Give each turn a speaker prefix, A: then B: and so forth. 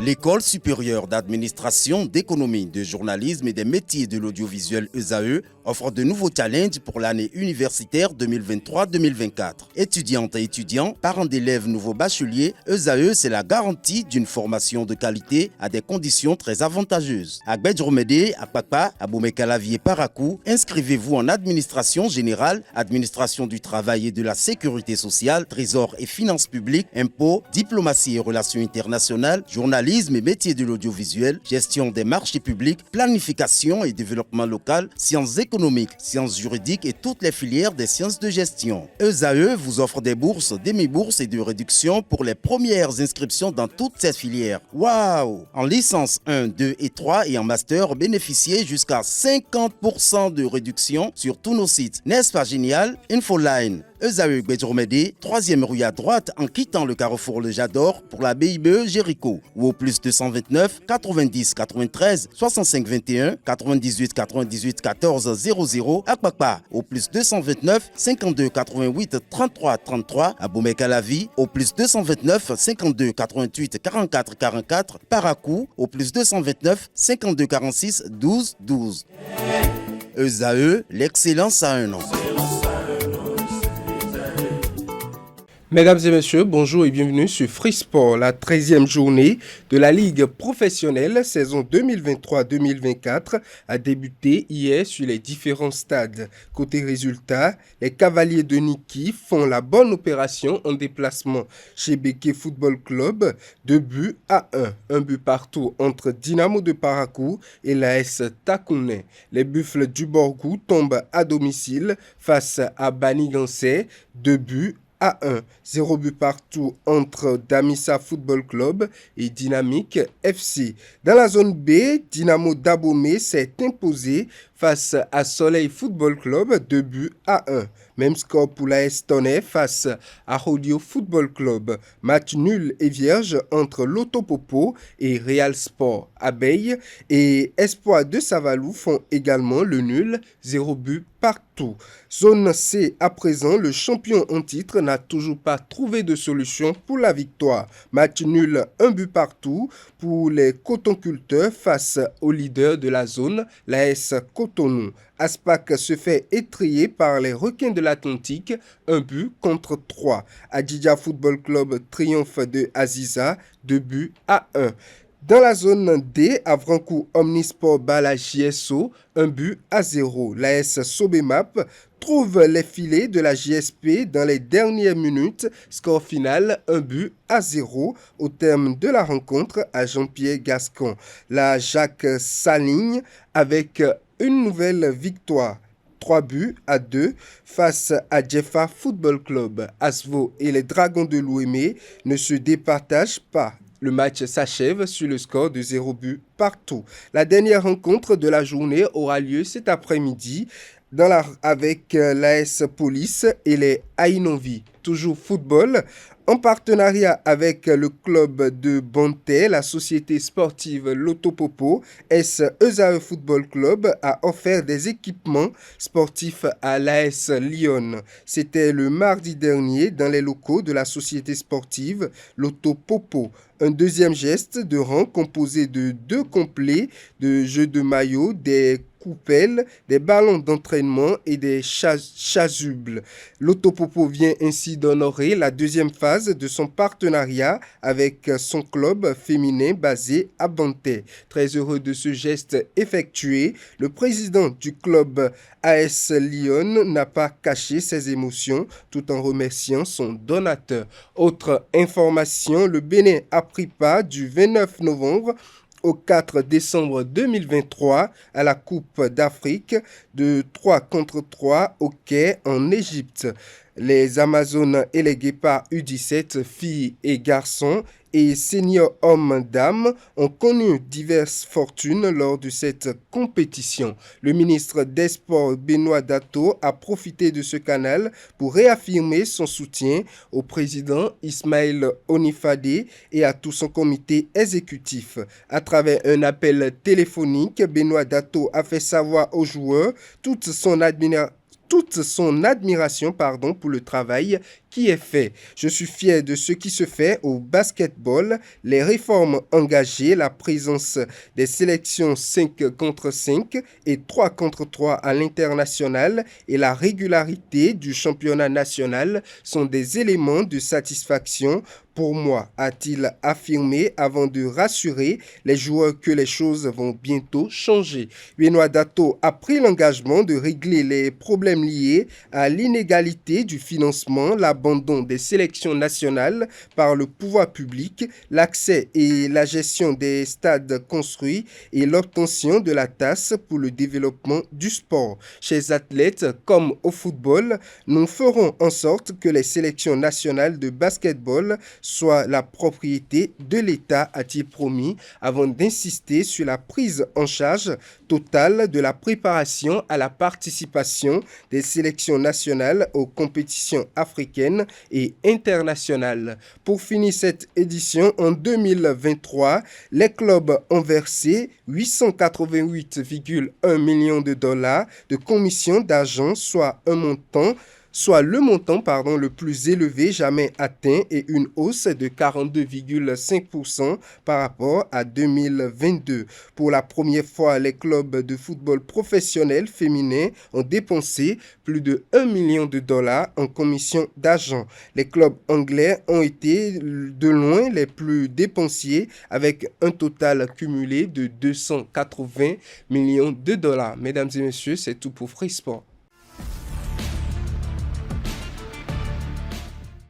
A: L'École supérieure d'administration, d'économie, de journalisme et des métiers de l'audiovisuel ESAE offre de nouveaux challenges pour l'année universitaire 2023-2024. Étudiantes et étudiants, parents d'élèves nouveaux bacheliers, ESAE, c'est la garantie d'une formation de qualité à des conditions très avantageuses. À Gbedjromede, à Papa, à Boumekalavi et Parakou, inscrivez-vous en administration générale, administration du travail et de la sécurité sociale, trésor et finances publiques, impôts, diplomatie et relations internationales, journalisme et métiers de l'audiovisuel, gestion des marchés publics, planification et développement local, sciences économiques, sciences juridiques et toutes les filières des sciences de gestion. ESAE vous offre des bourses, demi-bourses et de réductions pour les premières inscriptions dans toutes ces filières. Waouh! En licence 1, 2 et 3 et en master, bénéficiez jusqu'à 50% de réduction sur tous nos sites. N'est-ce pas génial? Infoline. ESAE Gbedjromede, 3e rue à droite en quittant le carrefour Le Jador pour la BIBE Jéricho ou au plus 229 90 93 65 21 98 98 14 00 à Kpakpa au plus 229 52 88 33 33 à Boumekalavi au plus 229 52 88 44 44 Parakou au plus 229 52 46 12 12. ESAE, l'excellence à un nom.
B: Mesdames et messieurs, bonjour et bienvenue sur Free Sport, la 13e journée de la Ligue professionnelle saison 2023-2024 a débuté hier sur les différents stades. Côté résultat, les Cavaliers de Niki font la bonne opération en déplacement chez Beke Football Club, 2-1. Un but partout entre Dynamo de Parakou et l'AS Takouné. Les Buffles du Borgou tombent à domicile face à Banigansé, 2-1. 0 but partout entre Damissa Football Club et Dynamique FC. Dans la zone B, Dynamo d'Abomey s'est imposé face à Soleil Football Club, 2-1. Même score pour l'AS Tonnerre face à Rodeo Football Club. Match nul et vierge entre Lotopopo et Real Sport. Abeille et Espoir de Savalou font également le nul, 0 but partout. Zone C à présent, le champion en titre n'a toujours pas trouvé de solution pour la victoire. Match nul, 1 but partout pour les cotonculteurs face au leader de la zone, l'AS Cotonou. Aspac se fait étrier par les requins de l'Atlantique, 1 but contre 3. Adidja Football Club triomphe de Aziza, 2-1. Dans la zone D, Avrancourt Omnisport bat la JSO, 1-0. L'AS Sobemap trouve les filets de la JSP dans les dernières minutes. Score final 1-0 au terme de la rencontre à Jean-Pierre Gascon. La Jacques s'aligne avec une nouvelle victoire. 3-2 face à Jeffa Football Club. Asvo et les Dragons de l'Ouémé ne se départagent pas. Le match s'achève sur le score de 0 but partout. La dernière rencontre de la journée aura lieu cet après-midi avec l'AS Police et les Ainovi. Toujours football, en partenariat avec le club de Bonté, la société sportive Lotopopo, ESAE Football Club a offert des équipements sportifs à l'AS Lyon. C'était le mardi dernier dans les locaux de la société sportive Lotopopo. Un deuxième geste de rang composé de 2 complets de jeux de maillot, des coupelles, des ballons d'entraînement et des chasubles. Lotopopo vient ainsi d'honorer la deuxième phase de son partenariat avec son club féminin basé à Banté. Très heureux de ce geste effectué, le président du club AS Lyon n'a pas caché ses émotions tout en remerciant son donateur. Autre information, le Bénin a pris part du 29 novembre au 4 décembre 2023 à la Coupe d'Afrique de 3 contre 3 au Caire en Égypte. Les Amazones et les Guépards U17, filles et garçons, et seniors hommes-dames ont connu diverses fortunes lors de cette compétition. Le ministre des Sports Benoît Dato a profité de ce canal pour réaffirmer son soutien au président Ismaël Onifade et à tout son comité exécutif. À travers un appel téléphonique, Benoît Dato a fait savoir aux joueurs toute son toute son admiration pour le travail qui est fait. Je suis fier de ce qui se fait au basketball, les réformes engagées, la présence des sélections 5 contre 5 et 3 contre 3 à l'international et la régularité du championnat national sont des éléments de satisfaction pour moi, a-t-il affirmé avant de rassurer les joueurs que les choses vont bientôt changer. Benoît Dato a pris l'engagement de régler les problèmes liés à l'inégalité du financement, l'abandon des sélections nationales par le pouvoir public, l'accès et la gestion des stades construits et l'obtention de la tasse pour le développement du sport. Chez les athlètes comme au football, nous ferons en sorte que les sélections nationales de basketball soit la propriété de l'État, a-t-il promis, avant d'insister sur la prise en charge totale de la préparation à la participation des sélections nationales aux compétitions africaines et internationales. Pour finir cette édition, en 2023, les clubs ont versé 888,1 millions de dollars de commissions d'argent, soit le montant le plus élevé jamais atteint et une hausse de 42,5% par rapport à 2022. Pour la première fois, les clubs de football professionnels féminins ont dépensé plus de 1 million de dollars en commission d'argent. Les clubs anglais ont été de loin les plus dépensiers avec un total cumulé de 280 millions de dollars. Mesdames et messieurs, c'est tout pour Free Sport.